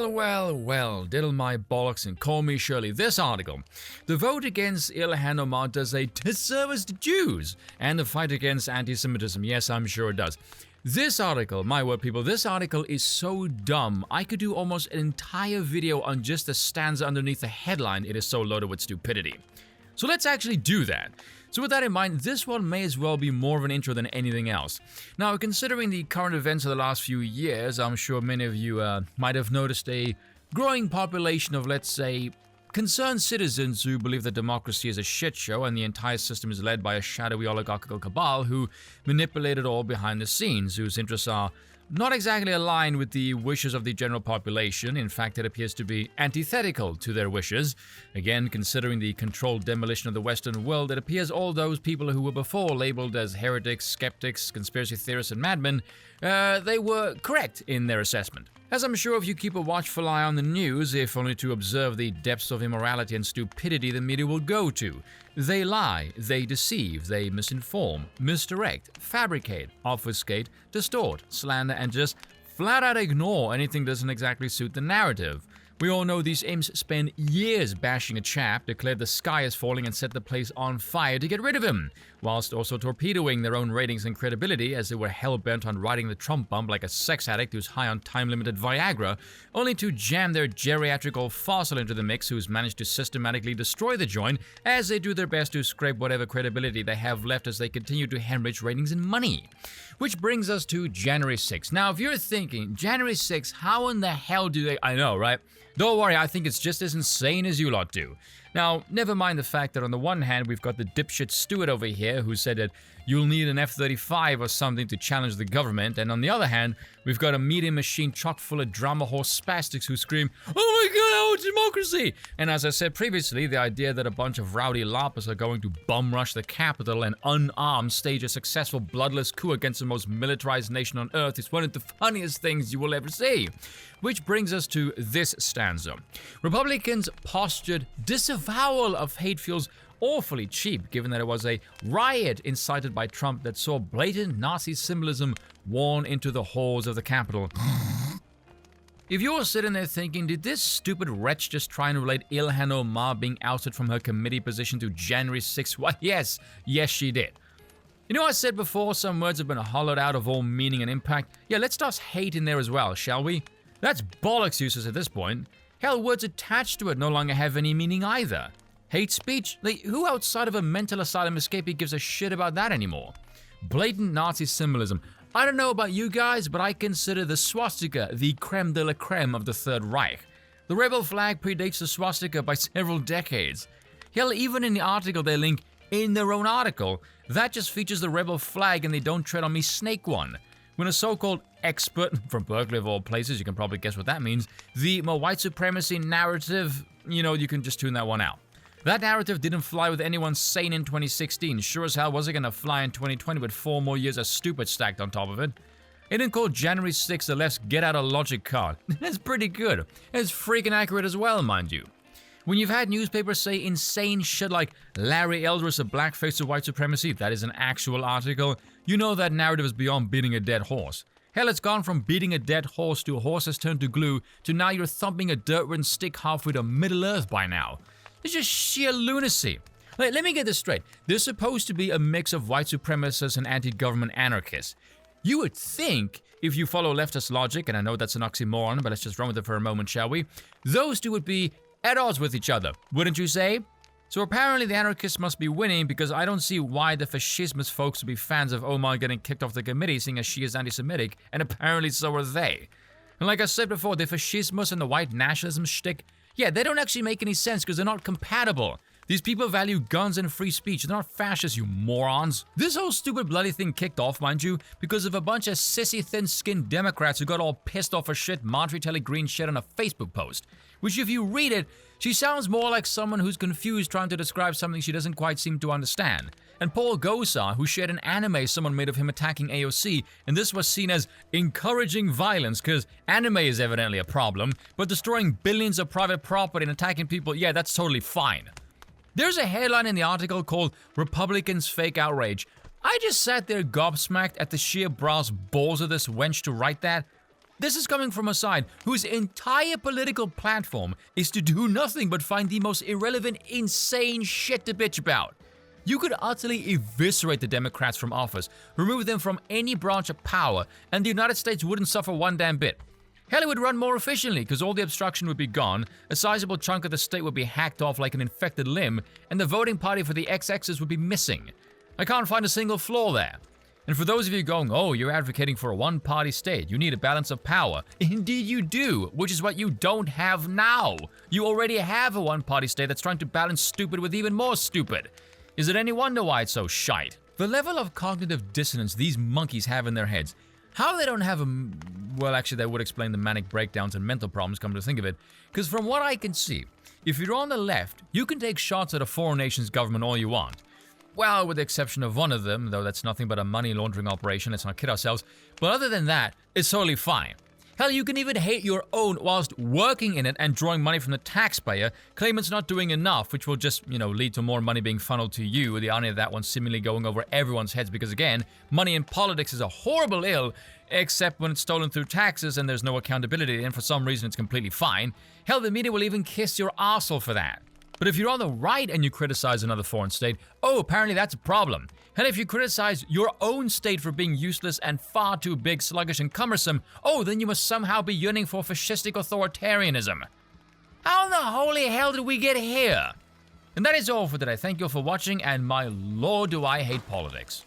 Well, diddle my bollocks and call me Shirley. This article. The vote against Ilhan Omar does a disservice to Jews, and the fight against anti-Semitism. Yes, I'm sure it does. This article, my word people, this article is so dumb, I could do almost an entire video on just the stanza underneath the headline. It is so loaded with stupidity. So let's actually do that. So with that in mind, this one may as well be more of an intro than anything else. Now, considering the current events of the last few years, I'm sure many of you might have noticed a growing population of, let's say, concerned citizens who believe that democracy is a shit show and the entire system is led by a shadowy oligarchical cabal who manipulate it all behind the scenes, whose interests are not exactly aligned with the wishes of the general population. In fact, it appears to be antithetical to their wishes. Again, considering the controlled demolition of the Western world, it appears all those people who were before labeled as heretics, skeptics, conspiracy theorists, and madmen, they were correct in their assessment. As I'm sure if you keep a watchful eye on the news, if only to observe the depths of immorality and stupidity the media will go to. They lie, they deceive, they misinform, misdirect, fabricate, obfuscate, distort, slander, and just flat out ignore anything that doesn't exactly suit the narrative. We all know these imps spend years bashing a chap, declare the sky is falling and set the place on fire to get rid of him, whilst also torpedoing their own ratings and credibility as they were hell-bent on riding the Trump bump like a sex addict who's high on time-limited Viagra, only to jam their geriatrical fossil into the mix who's managed to systematically destroy the joint as they do their best to scrape whatever credibility they have left as they continue to hemorrhage ratings and money. Which brings us to January 6th. Now, if you're thinking, January 6th, how in the hell do they... I know, right? Don't worry, I think it's just as insane as you lot do. Now, never mind the fact that on the one hand, we've got the dipshit Stewart over here who said that you'll need an F-35 or something to challenge the government, and on the other hand, we've got a media machine chock full of drama horse spastics who scream, "Oh my god, our democracy!" And as I said previously, the idea that a bunch of rowdy loppers are going to bum rush the Capitol and unarmed stage a successful bloodless coup against the most militarized nation on earth is one of the funniest things you will ever see. Which brings us to this stanza. Republicans postured disavowal of hate feels awfully cheap, given that it was a riot incited by Trump that saw blatant Nazi symbolism worn into the halls of the Capitol. If you're sitting there thinking, did this stupid wretch just try and relate Ilhan Omar being ousted from her committee position to January 6th? Why, yes, she did. You know, I said before, some words have been hollowed out of all meaning and impact. Yeah, let's toss hate in there as well, shall we? That's bollocks useless at this point. Hell, words attached to it no longer have any meaning either. Hate speech? Like, who outside of a mental asylum escapee gives a shit about that anymore? Blatant Nazi symbolism. I don't know about you guys, but I consider the swastika the creme de la creme of the Third Reich. The rebel flag predates the swastika by several decades. Hell, even in the article they link in their own article, that just features the rebel flag and they don't tread on me snake one. When a so-called expert from Berkeley of all places, you can probably guess what that means, the white supremacy narrative, you can just tune that one out. That narrative didn't fly with anyone sane in 2016. Sure as hell wasn't gonna fly in 2020 with 4 more years of stupid stacked on top of it. It didn't call January 6th the left's get out of logic card. That's pretty good. It's freaking accurate as well, mind you. When you've had newspapers say insane shit like Larry Elder is a blackface of white supremacy, that is an actual article, you know that narrative is beyond beating a dead horse. Hell, it's gone from beating a dead horse to a horse has turned to glue to now you're thumping a dirt-ridden stick halfway to Middle Earth by now. It's just sheer lunacy. Let me get this straight. They're supposed to be a mix of white supremacists and anti-government anarchists. You would think, if you follow leftist logic, and I know that's an oxymoron, but let's just run with it for a moment, shall we? Those two would be at odds with each other, wouldn't you say? So apparently the anarchists must be winning because I don't see why the fascismist folks would be fans of Omar getting kicked off the committee seeing as she is anti-Semitic, and apparently so are they. And like I said before, the fascismus and the white nationalism shtick, yeah, they don't actually make any sense because they're not compatible. These people value guns and free speech. They're not fascists, you morons. This whole stupid bloody thing kicked off, mind you, because of a bunch of sissy thin-skinned Democrats who got all pissed off for shit Marjorie Taylor Greene shared on a Facebook post. Which if you read it, she sounds more like someone who's confused trying to describe something she doesn't quite seem to understand. And Paul Gosar, who shared an anime someone made of him attacking AOC, and this was seen as encouraging violence because anime is evidently a problem, but destroying billions of private property and attacking people, yeah, that's totally fine. There's a headline in the article called Republicans Fake Outrage. I just sat there gobsmacked at the sheer brass balls of this wench to write that. This is coming from a side whose entire political platform is to do nothing but find the most irrelevant, insane shit to bitch about. You could utterly eviscerate the Democrats from office, remove them from any branch of power, and the United States wouldn't suffer one damn bit. Hell, it would run more efficiently because all the obstruction would be gone, a sizable chunk of the state would be hacked off like an infected limb, and the voting party for the XXs would be missing. I can't find a single flaw there. And for those of you going, oh, you're advocating for a one-party state, you need a balance of power. Indeed you do, which is what you don't have now. You already have a one-party state that's trying to balance stupid with even more stupid. Is it any wonder why it's so shite? The level of cognitive dissonance these monkeys have in their heads. How they don't have a... Well, actually, that would explain the manic breakdowns and mental problems, come to think of it. Because from what I can see, if you're on the left, you can take shots at a foreign nation's government all you want. Well, with the exception of one of them, though that's nothing but a money laundering operation, let's not kid ourselves. But other than that, it's totally fine. Hell, you can even hate your own whilst working in it and drawing money from the taxpayer, claim it's not doing enough, which will just, lead to more money being funneled to you, the irony of that one seemingly going over everyone's heads because, again, money in politics is a horrible ill, except when it's stolen through taxes and there's no accountability, and for some reason it's completely fine. Hell, the media will even kiss your arsehole for that. But if you're on the right and you criticize another foreign state, oh, apparently that's a problem. And if you criticize your own state for being useless and far too big, sluggish, and cumbersome, oh, then you must somehow be yearning for fascistic authoritarianism. How in the holy hell did we get here? And that is all for today. Thank you all for watching, and my lord do I hate politics.